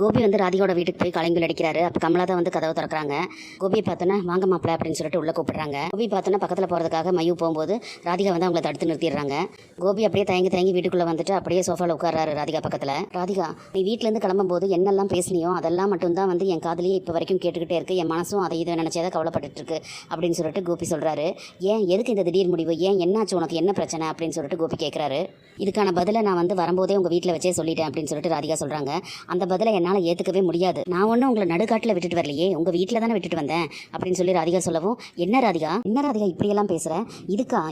கோபி வந்து ராதிகாவோட வீட்டுக்கு போய் கலைங்கள் அடிக்கிறாரு. அப்போ கமலா தான் வந்து கதவை திறக்கிறாங்க. கோபியை பார்த்தோன்னா வாங்க மாப்பிள்ள அப்படின்னு சொல்லிட்டு உள்ளே கூப்பிடுறாங்க. கோபி பார்த்தோன்னா பக்கத்தில் போகிறதுக்காக மயூ போகும்போது ராதிகா வந்து அவங்கள தடுத்து நிறுத்திடுறாங்க. கோபி அப்படியே தயங்கி வீட்டுக்குள்ளே வந்துட்டு அப்படியே சோஃபாவில் உட்காராரு ராதிகா பக்கத்தில். ராதிகா, நீ வீட்டிலேருந்து கிளம்பும்போது என்னெல்லாம் பேசினியோ அதெல்லாம் மட்டும்தான் வந்து என் காதலியே இப்போ வரைக்கும் கேட்டுக்கிட்டே இருக்கு. என் மனசும் அதை இதை நினச்சேதான் கவலைப்பட்டு இருக்கு அப்படின்னு சொல்லிட்டு கோபி சொல்கிறாரு. ஏன் எதுக்கு இந்த திடீர் முடிவு, ஏன் என்னாச்சு, உனக்கு என்ன பிரச்சனை அப்படின்னு சொல்லிட்டு கோபி கேட்குறாரு. இதுக்கான பதிலை நான் வந்து வரும்போதே உங்கள் வீட்டில் வச்சே சொல்லிட்டேன் அப்படின்னு சொல்லிட்டு ராதிகா சொல்கிறாங்க. அந்த பதிலை என்னால் ஏற்றுக்கவே முடியாது. நான் ஒன்றும் உங்களை நடுக்காட்டில் விட்டுட்டு வரலையே, உங்கள் வீட்டில் தானே விட்டுட்டு வந்தேன் அப்படின்னு சொல்லி ராதிகா சொல்லவும், என்ன ராதிகா இப்படியெல்லாம் பேசுகிற,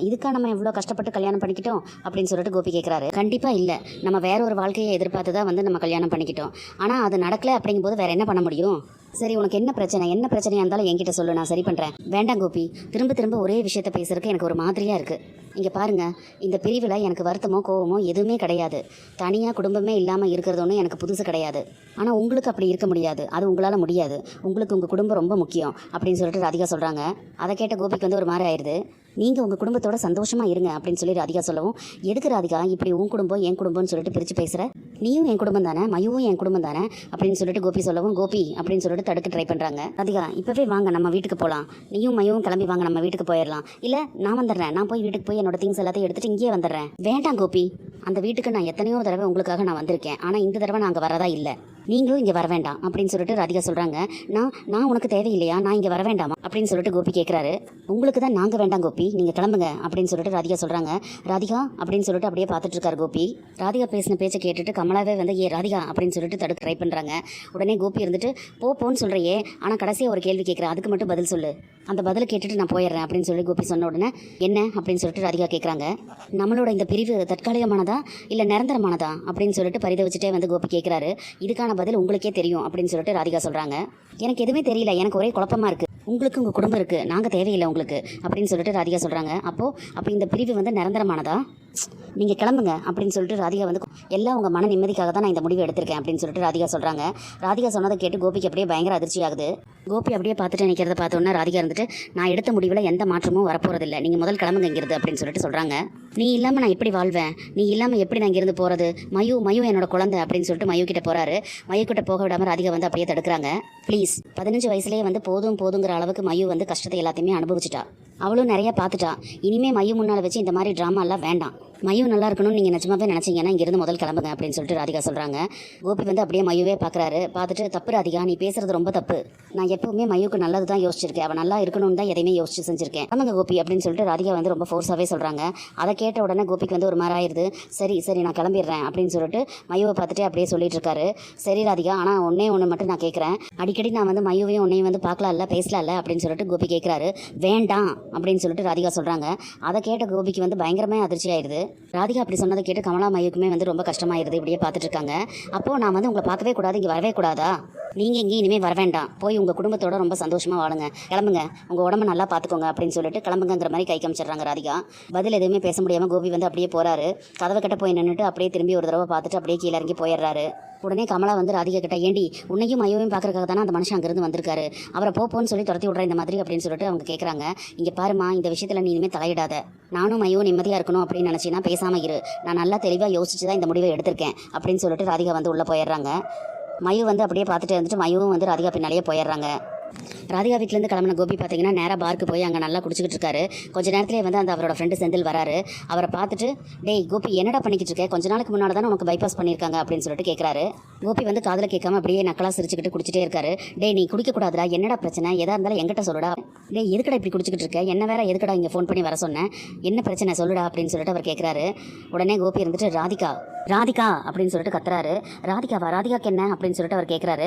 இதுக்கா நம்ம எவ்வளோ கஷ்டப்பட்டு கல்யாணம் பண்ணிக்கிட்டோம் அப்படின்னு சொல்லிட்டு கோபி கேட்குறாரு. கண்டிப்பாக இல்லை, நம்ம வேற ஒரு வாழ்க்கையை எதிர்பார்த்து தான் வந்து நம்ம கல்யாணம் பண்ணிக்கிட்டோம். ஆனால் அது நடக்கலை அப்படிங்கும்போது வேற என்ன பண்ண முடியும்? சரி, உனக்கு என்ன பிரச்சனையாக இருந்தாலும் என்கிட்ட சொல்லு, நான் சரி பண்ணுறேன். வேண்டாம் கோபி, திரும்ப ஒரே விஷயத்த பேசுறதுக்கு எனக்கு ஒரு மாதிரியாக இருக்குது. இங்கே பாருங்கள், இந்த பிரிவில் எனக்கு வருத்தமோ கோவமோ எதுவுமே கிடையாது. தனியாக குடும்பமே இல்லாமல் இருக்கிறது ஒன்றும் எனக்கு புதுசு கிடையாது. ஆனால் உங்களுக்கு அப்படி இருக்க முடியாது, அது உங்களால் முடியாது. உங்களுக்கு உங்கள் குடும்பம் ரொம்ப முக்கியம் அப்படின்னு சொல்லிட்டு ராதிகா சொல்கிறாங்க. அதை கேட்ட கோபிக்கு வந்து ஒரு மாதிரி ஆயிடுது. நீங்கள் உங்கள் குடும்பத்தோட சந்தோஷமாக இருங்க அப்படின்னு சொல்லி ராதிகா சொல்லவும், எதுக்கு ராதிகா இப்படி உன் குடும்பம் என் குடும்பம்னு சொல்லிட்டு பிரித்து பேசுகிற? நீயும் என் குடும்பம் தானே, மயுவும் என் குடும்பம் தானே அப்படின்னு சொல்லிட்டு கோபி சொல்லவும், கோபி அப்படின்னு சொல்லிட்டு தடுக்க ட்ரை பண்ணுறாங்க. ராதிகா, இப்போவே வாங்க நம்ம வீட்டுக்கு போகலாம், நீயும் மயுவும் கிளம்பி வாங்க நம்ம வீட்டுக்கு போயிடலாம். இல்லை நான் வந்துடுறேன், நான் போய் வீட்டுக்கு போய் என்னோட திங்ஸ் எல்லாத்தையும் எடுத்துகிட்டு இங்கேயே வந்துடுறேன். வேண்டாம் கோபி, அந்த வீட்டுக்கு நான் எத்தனையோ தடவை உங்களுக்காக நான் வந்திருக்கேன். ஆனால் இந்த தடவை நான் அங்கே வரதா இல்லை, நீங்களும் இங்கே வர வேண்டாம் அப்படின்னு சொல்லிட்டு ராதிகா சொல்கிறாங்க. நான் உனக்கு தேவையில்லையா, நான் இங்கே வர வேண்டாமா அப்படின்னு சொல்லிட்டு கோபி கேட்குறாரு. உங்களுக்கு தான் நாங்கள் வேண்டாம் கோபி, நீங்கள் கிளம்புங்க அப்படின்னு சொல்லிட்டு ராதிகா சொல்கிறாங்க. ராதிகா அப்படின்னு சொல்லிட்டு அப்படியே பார்த்துட்டு இருக்காரு கோபி. ராதிகா பேசின பேச்சை கேட்டுட்டு கமலாவே வந்து ராதிகா அப்படின்னு சொல்லிட்டு தடுக்க ட்ரை பண்ணுறாங்க. உடனே கோபி இருந்துட்டு போன்னு சொல்கிறையே, ஆனால் கடைசியாக ஒரு கேள்வி கேட்குறேன், அதுக்கு மட்டும் பதில் சொல்லு, அந்த பதிலை கேட்டுட்டு நான் போயிடுறேன் அப்படின்னு சொல்லி கோபி சொன்ன உடனே என்ன அப்படின்னு சொல்லிட்டு ராதிகா கேட்குறாங்க. நம்மளோட இந்த பிரிவு தற்காலிகமானதா இல்லை நிரந்தரமானதா அப்படின்னு சொல்லிட்டு பரிதவிச்சுட்டே வந்து கோபி கேட்குறாரு. இதுக்கான பதில் உங்களுக்கே தெரியும் அப்படின்னு சொல்லிட்டு ராதிகா சொல்கிறாங்க. எனக்கு எதுவுமே தெரியல, எனக்கு ஒரே குழப்பமாக இருக்குது. உங்களுக்கு உங்கள் குடும்பம் இருக்குது, நாங்கள் தேவையில்லை உங்களுக்கு அப்படின்னு சொல்லிட்டு ராதிகா சொல்கிறாங்க. அப்போ இந்த பிரிவு வந்து நிரந்தரமானதா, நீங்கள் கிளம்புங்க அப்படின்னு சொல்லிட்டு ராதிகா வந்து எல்லாம் உங்கள் மன நிம்மதிக்காக தான் நான் இந்த முடிவு எடுத்திருக்கேன் அப்படின்னு சொல்லிட்டு ராதிகா சொல்கிறாங்க. ராதிகா சொன்னதை கேட்டு கோபிக்கு அப்படியே பயங்கர அதிர்ச்சி ஆகுது. கோபி அப்படியே பார்த்துட்டு நிற்கிறத பார்த்தோன்னா ராதிகா இருந்துட்டு, நான் எடுத்த முடிவில் எந்த மாற்றமும் வரப்போகிறதில்லை, நீங்கள் முதல் கிளம்புங்க இங்கிருந்து அப்படின்னு சொல்லிட்டு சொல்கிறாங்க. நீ இல்லாமல் நான் எப்படி வாழ்வேன், நீ இல்லாமல் எப்படி நான் இங்கிருந்து போகிறது, மயு என்னோட குழந்தை அப்படின்னு சொல்லிட்டு மயு கிட்ட போகிறாரு. மயு கிட்ட போக விடாமல் ராதிகா வந்து அப்படியே தடுக்கிறாங்க. ப்ளீஸ், 15 வயசுலேயே வந்து போதுங்கிற அளவுக்கு மயு வந்து கஷ்டத்தை எல்லாத்தையுமே அனுபவிச்சிட்டா, அவளும் நிறைய பார்த்துட்டா. இனிமே மயு முன்னால் வச்சு இந்த மாதிரி ட்ராமாலாம் வேண்டாம். மயு நல்லா இருக்கணும்னு நீங்கள் நிஜமாவே நினச்சிங்கன்னா இங்கிருந்து முதல் கிளம்புங்க அப்படின்னு சொல்லிட்டு ராதிகா சொல்கிறாங்க. கோபி வந்து அப்படியே மயுவே பார்க்குறாரு. பார்த்துட்டு, தப்பு ராதிகா, நீ பேசுறது ரொம்ப தப்பு. நான் எப்பவுமே மயுக்கு நல்லது தான் யோசிச்சிருக்கேன், அவன் நல்லா இருக்கணும்னு தான் எதையுமே யோசிச்சு செஞ்சிருக்கேன். ஆமாங்க கோபி அப்படின்னு சொல்லிட்டு ராதிகா வந்து ரொம்ப ஃபோர்ஸாகவே சொல்கிறாங்க. அதை கேட்ட உடனே கோபிக்கு வந்து ஒரு மாதிரி ஆயிடுது. சரி நான் கிளம்பிடுறேன் அப்படின்னு சொல்லிட்டு மயுவை பார்த்துட்டு அப்படியே சொல்லிட்டு இருக்காரு. சரி ராதிகா, ஆனால் ஒன்று மட்டும் நான் கேட்குறேன், அடிக்கடி நான் வந்து மயுவையும் உன்னையும் வந்து பார்க்கலாம்ல, பேசலாம்ல அப்படின்னு சொல்லிட்டு கோபி கேட்குறாரு. வேண்டாம் அப்படின்னு சொல்லிட்டு ராதிகா சொல்கிறாங்க. அதை கேட்ட கோபிக்கு வந்து பயங்கரமே அதிர்ச்சி ஆயிடுது. ராதிகா அப்படி சொன்னதை கேட்டு கமலா மயுக்குமே வந்து ரொம்ப கஷ்டமாயிருது. இப்படியே பார்த்துட்டு இருக்காங்க. அப்போது நான் வந்து உங்களை பார்க்கவே கூடாது, இங்கே வரவே கூடாதா, நீங்கள் இங்கேயும் இனிமேல் வர வேண்டாம், போய் உங்கள் குடும்பத்தோட ரொம்ப சந்தோஷமாக வாழுங்க, கிளம்புங்க, உங்கள் உடம்பு நல்லா பார்த்துக்கோங்க அப்படின்னு சொல்லிட்டு கிளம்புங்கிற மாதிரி கை காமிச்சிடுறாங்க ராதிகா. பதில் எதுவுமே பேச முடியாமல் கோபி வந்து அப்படியே போகிறாரு. கதவை கிட்ட போய் நின்றுட்டு அப்படியே திரும்பி ஒரு தடவை பார்த்துட்டு அப்படியே கீழே இறங்கி போயிடுறாரு. உடனே கமலா வந்து ராதிகா கிட்ட, ஏண்டி உன்னையும் மயுவையும் பார்க்கறதுக்காக தானே அந்த மனுஷன் அங்கேருந்து வந்திருக்காரு, அவரை போன்னு சொல்லி துரத்தி விட்ற இந்த மாதிரி அப்படின்னு சொல்லிட்டு அவங்க கேட்குறாங்க. இங்கே பாருமா, இந்த விஷயத்தில் நீ இனிமேல் தலையிடாத, நானும் மயுவும் நிம்மதியாக இருக்கணும் அப்படின்னு நினச்சின்னா பேசாமல் இரு, நான் நல்லா தெளிவாக யோசிச்சு தான் இந்த முடிவை எடுத்திருக்கேன் அப்படின்னு சொல்லிட்டு ராதிகா வந்து உள்ளே போயிடுறாங்க. மயு வந்து அப்படியே பார்த்துட்டு இருந்துட்டு மயுவும் வந்து ராதிகா பின்னாலேயே போயிடுறாங்க. ராதிகா வீட்டிலேருந்து கிளம்பின கோபி பார்த்தீங்கன்னா நேராக பார்க்கு போய் அங்கே நல்லா குடிச்சிக்கிட்டு இருக்காரு. கொஞ்ச நேரத்திலே வந்து அந்த அவரோட ஃப்ரெண்டு செந்தில் வராரு. அவரை பார்த்துட்டு, டேய் கோபி என்னடா பண்ணிக்கிட்டு இருக்கேன், கொஞ்ச நாளுக்கு முன்னாடி தானே உனக்கு பைபாஸ் பண்ணியிருக்காங்க அப்படின்னு சொல்லிட்டு கேட்குறாரு. கோபி வந்து காதில் கேட்காம அப்படியே நக்கலாக சிரிச்சுக்கிட்டு குடிச்சிட்டே இருக்காரு. டேய் நீ குடிக்கக்கூடாதுடா, என்னடா பிரச்சனை, எதாக இருந்தாலும் எங்கிட்ட சொல்லுடா, டேய் எதுக்கடா இப்படி குடிச்சிக்கிட்டு இருக்க, என்ன வேற எதுக்கடா இங்கே ஃபோன் பண்ணி வர சொன்னேன், என்ன பிரச்சனை சொல்லுடா அப்படின்னு சொல்லிட்டு அவர் கேட்குறாரு. உடனே கோபி இருந்துட்டு, ராதிகா அப்படின்னு சொல்லிட்டு கத்துறாரு. ராதிகாக்கு என்ன அப்படின்னு சொல்லிட்டு அவர் கேட்குறாரு.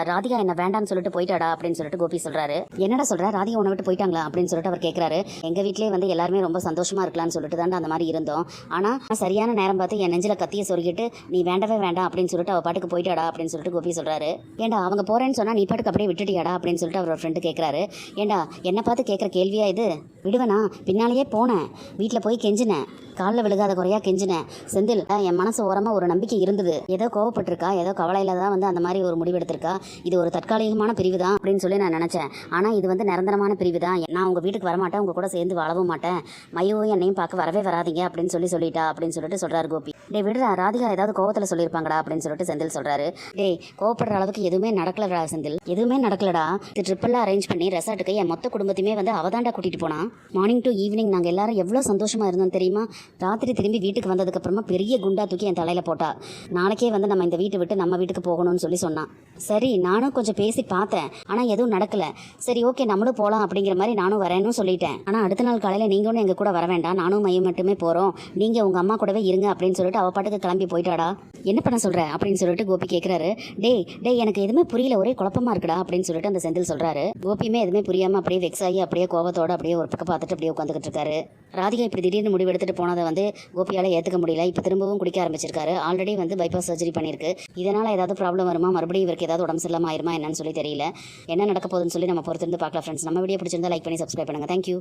ராதிகா என்ன வேண்டான்னு சொல்லிட்டு போயிட்டாடா அப்படின்னு சொல்லிட்டு கோபி சொல்கிறாரு. என்னடா சொல்கிற, ராதிகா உன்னை விட்டு போயிட்டாங்களா அப்படின்னு சொல்லிட்டு அவர் கேட்குறாரு. எங்கள் வீட்டிலே வந்து எல்லாருமே ரொம்ப சந்தோஷமாக இருக்கலாம்னு சொல்லிட்டு தான் அந்த மாதிரி இருந்தோம். ஆனால் சரியான நேரம் பார்த்து என் நெஞ்சில் கத்தியை சொருகிட்டு நீ வேண்டவே வேண்டாம் அப்படின்னு சொல்லிட்டு அவள் பாட்டுக்கு போயிட்டாடா அப்படின்னு சொல்லிட்டு கோபி சொல்கிறாரு. ஏண்டா அவங்க போகிறேன்னு சொன்னால் நீ பாட்டுக்கு அப்படியே விட்டுட்டியாடா அப்படின்னு சொல்லிட்டு அவரோட ஃப்ரெண்டு கேட்குறாரு. ஏண்டா என்னை பார்த்து கேட்குற கேள்வியா இது, விடுவேனா, பின்னாலேயே போனேன், வீட்டில் போய் கெஞ்சினேன், காலில் விழுகாத குறையாக கெஞ்சினேன். செந்தில், என் மனசு ஓரமாக ஒரு நம்பிக்கை இருந்தது, ஏதோ கோவப்பட்டிருக்கா, ஏதோ கவலையில் தான் வந்து அந்த மாதிரி ஒரு முடிவு எடுத்திருக்கா, இது ஒரு தற்காலிகமான பிரிவு தான் தான் அப்படின்னு சொல்லி நான் நினச்சேன். ஆனால் இது வந்து நிரந்தரமான பிரிவு தான். நான் உங்கள் வீட்டுக்கு வரமாட்டேன், உங்கள் கூட சேர்ந்து வாழவும் மாட்டேன், மையவும் என்னையும் பார்க்க வரவே வராதிங்க அப்படின்னு சொல்லிட்டா அப்படின்னு சொல்லிட்டு சொல்கிறாரு கோபி. டே விடுறா, ராதிகா ஏதாவது கோவத்தில் சொல்லியிருப்பாங்கடா அப்படின்னு சொல்லிட்டு செந்தில் சொல்கிறாரு. டே கோவப்படுற அளவுக்கு எதுவுமே நடக்கலடா செந்தில், எதுவுமே நடக்கலடா. இது ட்ரிப்பெல்லாம் அரேஞ்ச் பண்ணி ரெசார்ட்டுக்கு என் மொத்த குடும்பத்தையுமே வந்து அவதாண்டா கூட்டிகிட்டு போனா. மார்னிங் டு ஈவினிங் நாங்கள் எல்லாரும் எவ்வளோ சந்தோஷமாக இருந்தோம் தெரியுமா. ராத்திரி திரும்பி வீட்டுக்கு வந்ததுக்கப்புறமா பெரிய குண்டா தூக்கி என் தலையில் போட்டா. நாளைக்கே வந்து நம்ம இந்த வீட்டை விட்டு நம்ம வீட்டுக்கு போகணும்னு சொன்னான். சரி நானும் கொஞ்சம் பேசி பார்த்தேன், ஆனால் எதுவும் நடக்கல. சரி ஓகே நம்மளும் போகலாம் அப்படிங்கிற மாதிரி நானும் வரேன்னு சொல்லிட்டேன். ஆனால் அடுத்த நாள் காலையில் நீங்கள் ஒன்றும் எங்கள் கூட வர வேண்டாம், நானும் மையம் மட்டுமே போகிறோம், நீங்கள் உங்கள் அம்மா கூடவே இருங்க அப்படின்னு சொல்லிட்டு அவள் பாட்டுக்கு கிளம்பி போயிட்டாடா. என்ன பண்ண சொல்கிற அப்படின்னு சொல்லிட்டு கோபி கேட்குறாரு. டேய் எனக்கு எதுவுமே புரியல, ஒரே குழப்பமா இருக்குடா அப்படின்னு சொல்லிட்டு அந்த செந்தில் சொல்கிறாரு. கோபியுமே எதுவுமே புரியாமல் அப்படியே வெக்ஸ் ஆகி அப்படியே கோபத்தோடு அப்படியே ஒரு பக்கம் பார்த்துட்டு அப்படியே உட்காந்துக்கிட்டு இருக்காரு. ராதிகா இப்படி திடீர்னு முடிவு எடுத்துகிட்டு போனதை வந்து கோபியால் ஏற்றுக்க முடியல. இப்போ திரும்பவும் குடிக்க ஆரம்பிச்சிருக்காரு. ஆல்ரெடி வந்து பைபாஸ் சர்ஜரி பண்ணியிருக்கு. இதனால் ஏதாவது ப்ராப்ளம் வருமா, மறுபடியும் இவருக்கு ஏதாவது உடம்பு சரியில்லாமல் ஆயிருமா என்னன்னு சொல்லி தெரியல. என்ன நடக்க போகுதுன்னு சொல்லி நம்ம பொறுத்திருந்து பார்க்கலாம் ஃப்ரெண்ட்ஸ். நம்ம வீடியோ பிடிச்சிருந்தா லைக் பண்ணி சப்ஸ்கிரைப் பண்ணுங்கள். தேங்க்யூ.